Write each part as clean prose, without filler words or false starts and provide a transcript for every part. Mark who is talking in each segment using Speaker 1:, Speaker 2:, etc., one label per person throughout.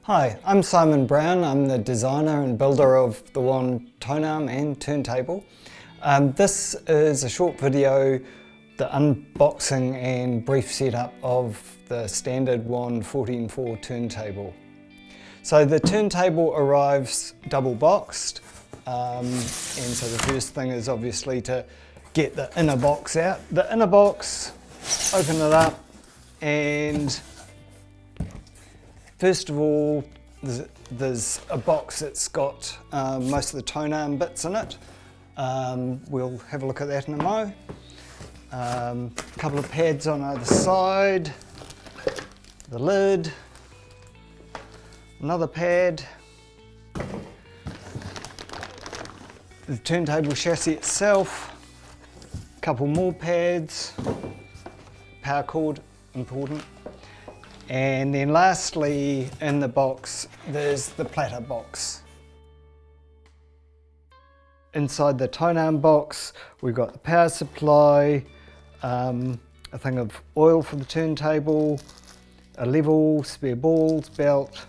Speaker 1: Hi, I'm Simon Brown. I'm the designer and builder of the Wand Tonearm and Turntable. This is a short video, the unboxing and brief setup of the standard Wand 14.4 turntable. So the turntable arrives double boxed, and so the first thing is obviously to get the inner box out. The inner box, open it up, and first of all, there's a box that's got most of the tonearm bits in it. We'll have a look at that in a mo. A couple of pads on either side, the lid, another pad, the turntable chassis itself, a couple more pads, power cord, important. And then lastly, in the box, there's the platter box. Inside the tonearm box, we've got the power supply, a thing of oil for the turntable, a level, spare balls, belt,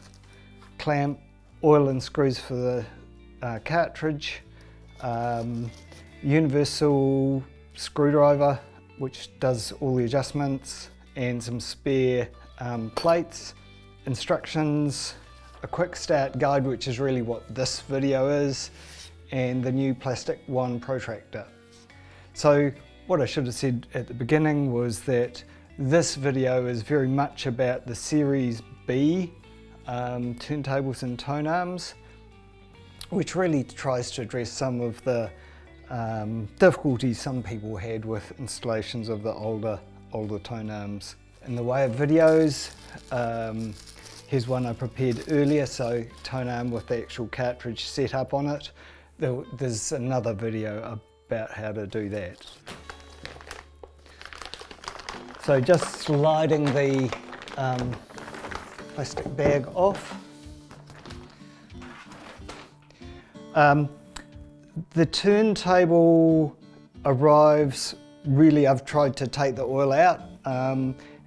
Speaker 1: clamp, oil and screws for the cartridge, universal screwdriver, which does all the adjustments, and some spare plates, instructions, a quick start guide, which is really what this video is, and the new plastic wand protractor. So what I should have said at the beginning was that this video is very much about the Series B turntables and tonearms, which really tries to address some of the difficulties some people had with installations of the older tonearms. In the way of videos, here's one I prepared earlier, so tonearm with the actual cartridge set up on it. There's another video about how to do that. So just sliding the plastic bag off. The turntable arrives, really I've tried to take the oil out,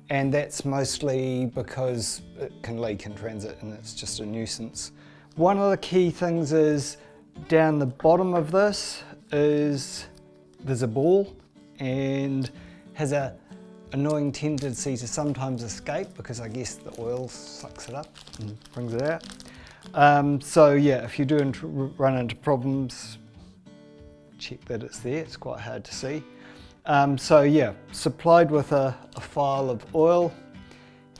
Speaker 1: and that's mostly because it can leak in transit and it's just a nuisance. One of the key things is down the bottom of this is there's a ball and has a annoying tendency to sometimes escape because I guess the oil sucks it up and brings it out. So yeah, if you do run into problems, check that it's there. It's quite hard to see. So yeah, supplied with a file of oil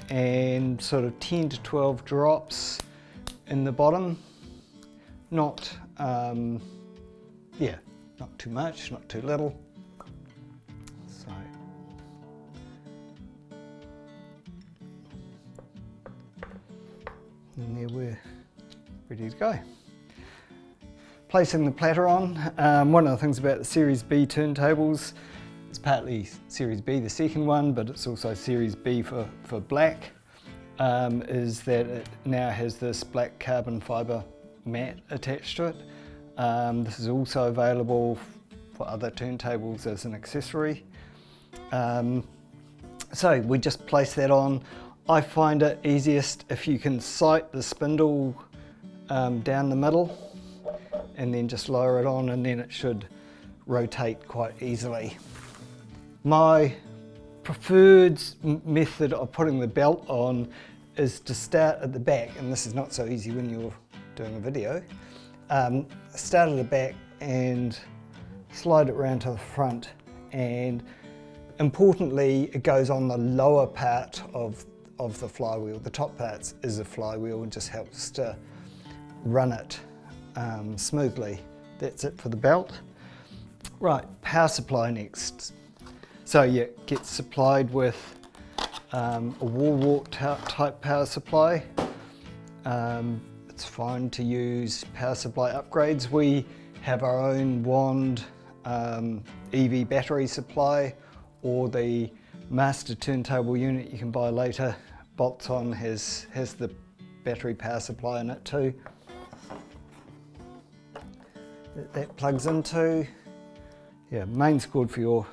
Speaker 1: and sort of 10 to 12 drops in the bottom. Not, yeah, not too much, not too little. So, and there we're ready to go. Placing the platter on. One of the things about the Series B turntables, it's partly Series B, the second one, but it's also Series B for black, is that it now has this black carbon fibre mat attached to it. This is also available for other turntables as an accessory. So we just place that on. I find it easiest if you can sight the spindle down the middle and then just lower it on, and then it should rotate quite easily. My preferred method of putting the belt on is to start at the back, and this is not so easy when you're doing a video. Start at the back and slide it around to the front, and importantly it goes on the lower part of the flywheel. The top part is a flywheel and just helps to run it smoothly. That's it for the belt. Right, power supply next. So yeah, get supplied with a wall walk type power supply. It's fine to use power supply upgrades. We have our own Wand EV battery supply, or the Master Turntable unit you can buy later. Bolts on has the battery power supply in it too. That plugs into, yeah, mains cord for your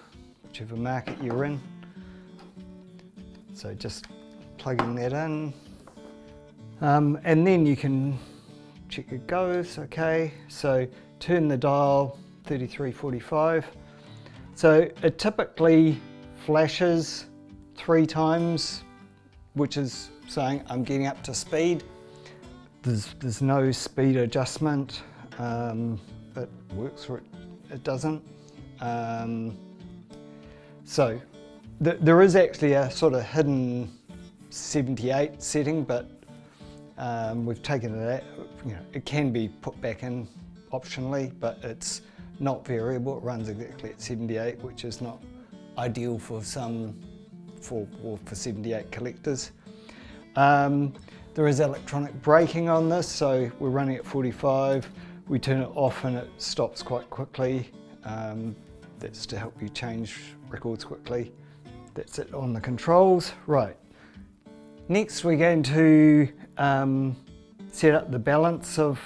Speaker 1: whichever market you're in. So just plugging that in, And then you can check it goes, okay. So turn the dial 3345. So it typically flashes 3 times, which is saying I'm getting up to speed. There's no speed adjustment. It works or it doesn't. So there is actually a sort of hidden 78 setting, but we've taken it out. You know, it can be put back in optionally, but it's not variable. It runs exactly at 78, which is not ideal for for 78 collectors. There is electronic braking on this, so we're running at 45. We turn it off and it stops quite quickly. That's to help you change records quickly. That's it on the controls. Right. Next we're going to set up the balance of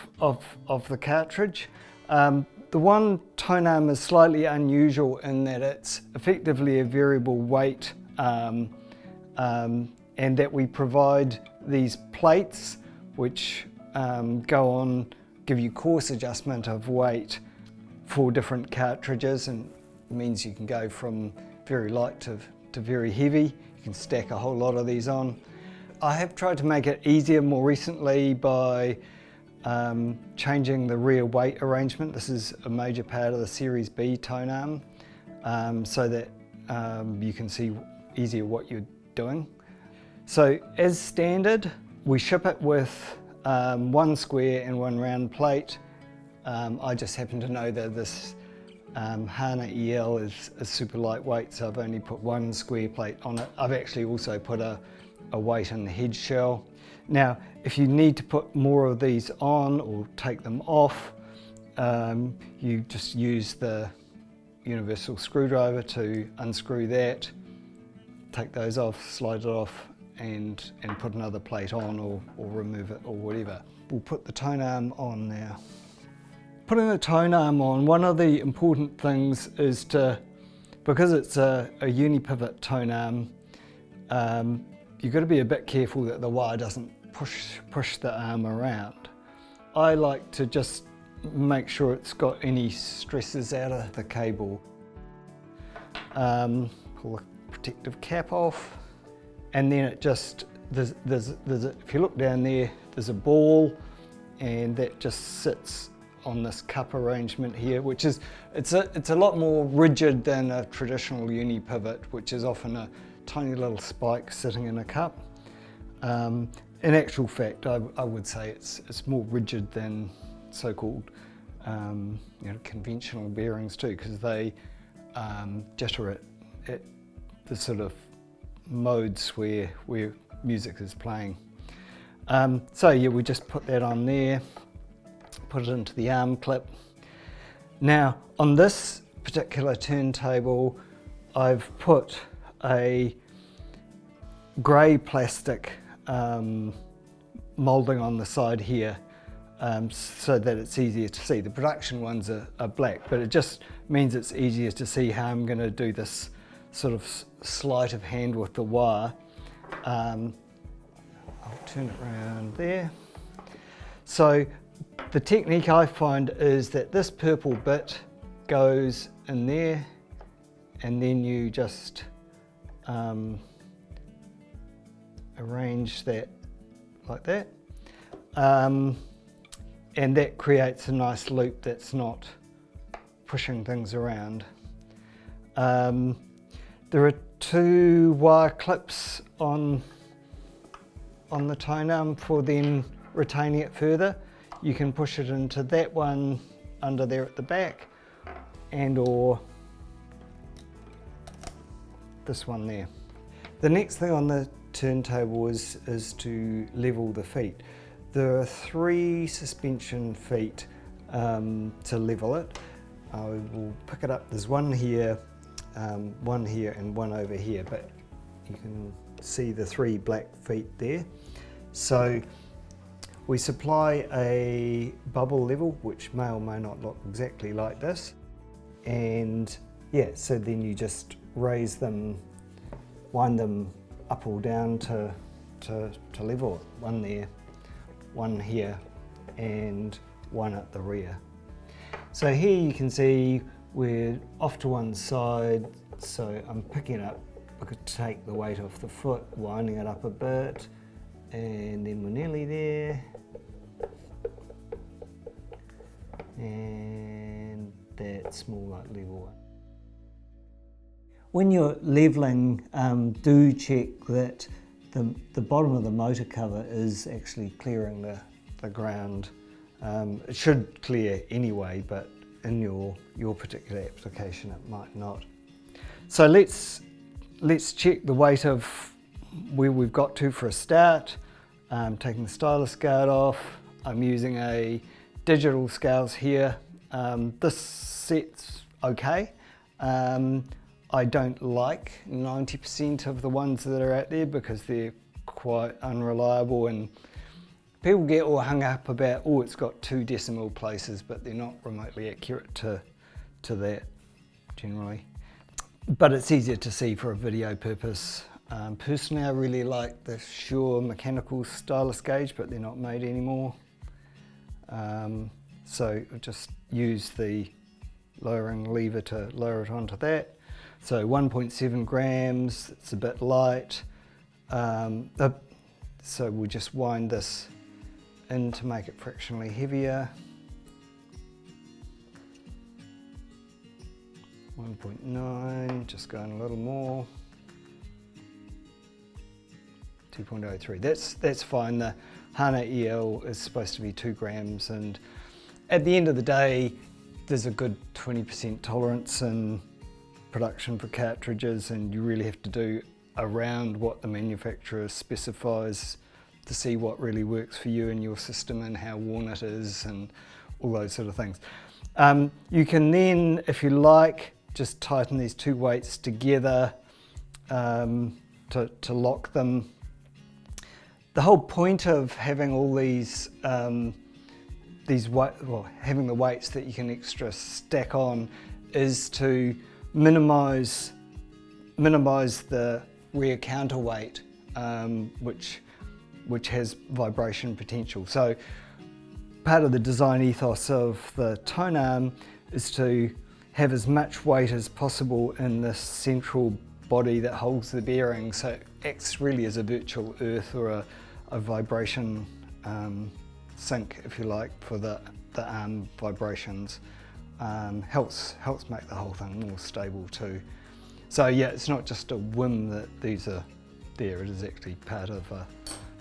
Speaker 1: the cartridge. The Wand Tonearm is slightly unusual in that it's effectively a variable weight, and that we provide these plates which go on, give you coarse adjustment of weight for different cartridges, and it means you can go from very light to very heavy. You can stack a whole lot of these on. I have tried to make it easier more recently by changing the rear weight arrangement. This is a major part of the Series B Tonearm, so that you can see easier what you're doing. So as standard, we ship it with 1 square and 1 round plate. I just happen to know that this Hana EL is super lightweight, so I've only put 1 square plate on it. I've actually also put a weight in the head shell. Now, if you need to put more of these on or take them off, you just use the universal screwdriver to unscrew that, take those off, slide it off, and put another plate on or remove it or whatever. We'll put the Tonearm on now. Putting the Tonearm on, one of the important things is because it's a uni-pivot Tonearm, you've got to be a bit careful that the wire doesn't push the arm around. I like to just make sure it's got any stresses out of the cable. Pull the protective cap off, and then it just, if you look down there, there's a ball, and that just sits on this cup arrangement here, which is, it's a lot more rigid than a traditional uni pivot, which is often a tiny little spike sitting in a cup. In actual fact, I would say it's more rigid than so-called conventional bearings too, because they jitter at the sort of modes where music is playing. So yeah, we just put that on there, put it into the arm clip. Now on this particular turntable, I've put a grey plastic moulding on the side here, so that it's easier to see. The production ones are black, but it just means it's easier to see how I'm going to do this sort of sleight of hand with the wire. I'll turn it around there. So the technique I find is that this purple bit goes in there, and then you just arrange that like that, and that creates a nice loop that's not pushing things around. There are 2 wire clips on the Tonearm for then retaining it further. You can push it into that one under there at the back, and or this one there. The next thing on the turntable is to level the feet. There are 3 suspension feet to level it. I will pick it up. There's one here, and one over here, but you can see the 3 black feet there. So we supply a bubble level, which may or may not look exactly like this. And yeah, so then you just raise them, wind them up or down to level it. One there, one here and one at the rear. So here you can see we're off to one side, so I'm picking it up. I could take the weight off the foot, winding it up a bit, and then we're nearly there. And that's more like level one. When you're leveling, do check that the bottom of the motor cover is actually clearing the ground. It should clear anyway, but in your particular application it might not. So let's check the weight of where we've got to for a start. Taking the stylus guard off, I'm using a digital scales here. This set's okay. I don't like 90% of the ones that are out there because they're quite unreliable, and people get all hung up about, oh, it's got 2 decimal places, but they're not remotely accurate to that generally. But it's easier to see for a video purpose. Personally, I really like the Shure mechanical stylus gauge, but they're not made anymore. So just use the lowering lever to lower it onto that. So 1.7 grams, it's a bit light. So we'll just wind this in to make it fractionally heavier. 1.9, just going a little more. 2.03, that's fine. The Hana EL is supposed to be 2 grams, and at the end of the day, there's a good 20% tolerance in production for cartridges, and you really have to do around what the manufacturer specifies to see what really works for you and your system and how worn it is and all those sort of things. You can then, if you like, just tighten these 2 weights together to lock them. The whole point of having all having the weights that you can extra stack on is to minimize the rear counterweight, which has vibration potential. So part of the design ethos of the Tonearm is to have as much weight as possible in this central body that holds the bearing, so it acts really as a virtual earth or a vibration sink, if you like, for the arm vibrations. Helps make the whole thing more stable too. So yeah, it's not just a whim that these are there, it is actually part of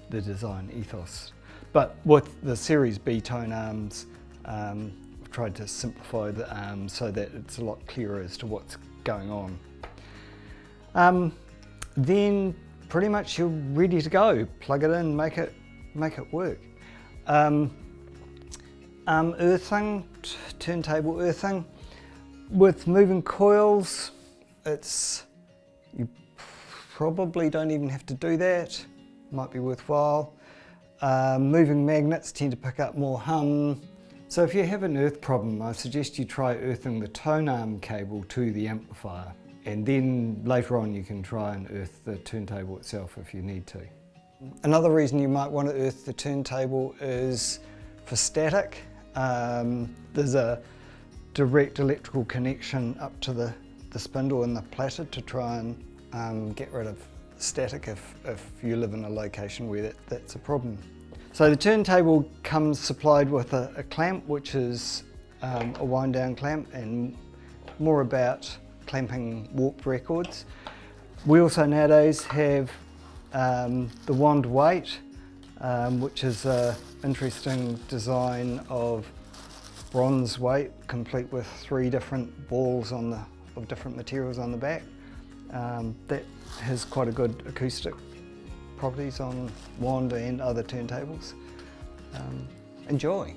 Speaker 1: the design ethos. But with the Series B Tonearms, I've tried to simplify the arms so that it's a lot clearer as to what's going on. Then pretty much you're ready to go. Plug it in, make it work. Earthing, turntable earthing. With moving coils, you probably don't even have to do that. Might be worthwhile. Moving magnets tend to pick up more hum. So if you have an earth problem, I suggest you try earthing the Tonearm cable to the amplifier, and then later on you can try and earth the turntable itself if you need to. Another reason you might want to earth the turntable is for static. There's a direct electrical connection up to the spindle and the platter to try and get rid of static if you live in a location where that's a problem. So the turntable comes supplied with a clamp, which is a wind down clamp, and more about clamping warped records. We also nowadays have the wand weight, which is an interesting design of bronze weight, complete with 3 different balls of different materials on the back. That has quite a good acoustic properties on wand and other turntables. Enjoy.